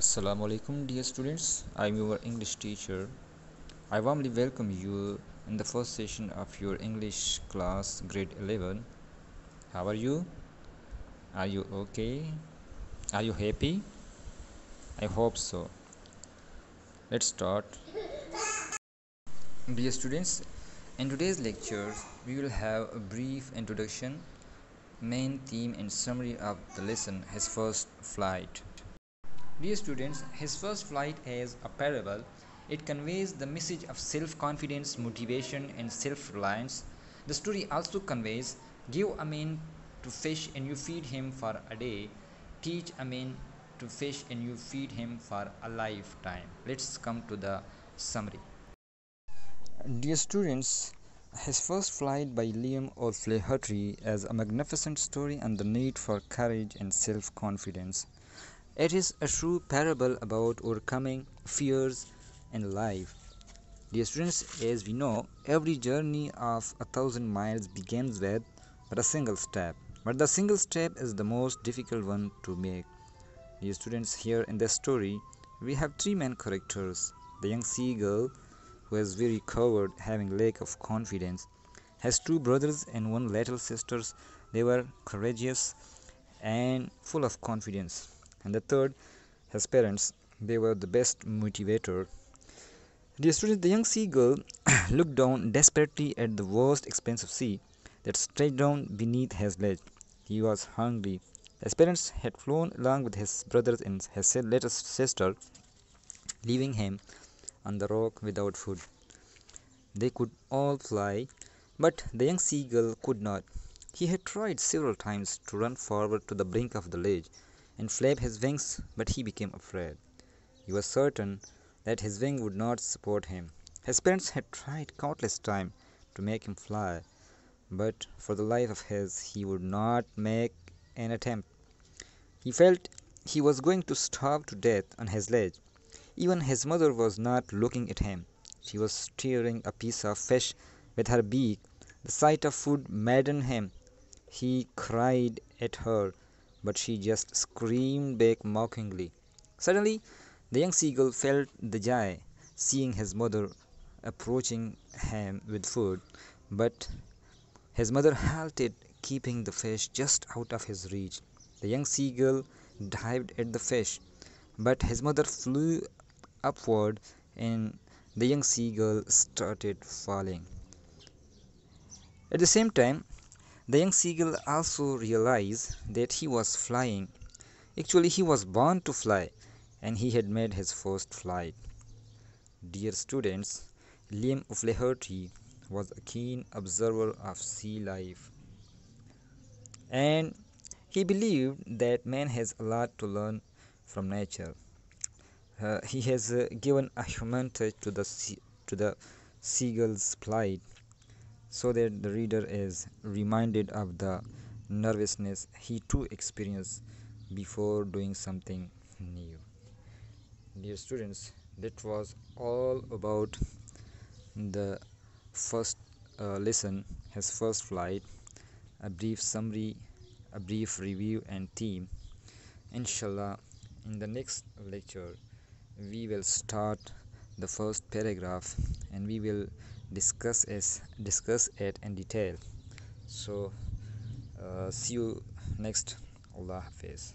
Assalamu alaikum, dear students. I'm your English teacher. I warmly welcome you in the first session of your English class, grade 11. How are you? Are you okay? Are you happy? I hope so. Let's start. Dear students, in today's lecture, we will have a brief introduction, main theme, and summary of the lesson, his first flight. Dear students, his first flight is a parable. It conveys the message of self-confidence, motivation, and self-reliance. The story also conveys, give a man to fish and you feed him for a day. Teach a man to fish and you feed him for a lifetime. Let's come to the summary. Dear students, his first flight by Liam O'Flaherty is a magnificent story on the need for courage and self-confidence. It is a true parable about overcoming fears in life. Dear students, as we know, every journey of 1,000 miles begins with but a single step. But the single step is the most difficult one to make. Dear students, here in this story, we have three main characters. The young seagull, who is very coward, having lack of confidence, has two brothers and one little sister. They were courageous and full of confidence. And the third, his parents, they were the best motivator. Dear students, the young seagull looked down desperately at the vast expanse of sea that stretched down beneath his ledge. He was hungry. His parents had flown along with his brothers and his little sister, leaving him on the rock without food. They could all fly, but the young seagull could not. He had tried several times to run forward to the brink of the ledge and flap his wings, but he became afraid. He was certain that his wing would not support him. His parents had tried countless times to make him fly, but for the life of he would not make an attempt. He felt he was going to starve to death on his ledge. Even his mother was not looking at him. She was stirring a piece of fish with her beak. The sight of food maddened him. He cried at her, but she just screamed back mockingly. Suddenly, the young seagull felt the joy, seeing his mother approaching him with food, but his mother halted, keeping the fish just out of his reach. The young seagull dived at the fish, but his mother flew upward and the young seagull started falling. At the same time, the young seagull also realized that he was flying. Actually, he was born to fly, and he had made his first flight. Dear students, Liam O'Flaherty was a keen observer of sea life, and he believed that man has a lot to learn from nature. He has given a human touch to the seagull's plight, so that the reader is reminded of the nervousness he too experienced before doing something new. Dear students, that was all about the first lesson, his first flight, a brief summary, a brief review and theme. Inshallah, in the next lecture, we will start the first paragraph and we will discuss it in detail. So see you next. Allah Hafiz.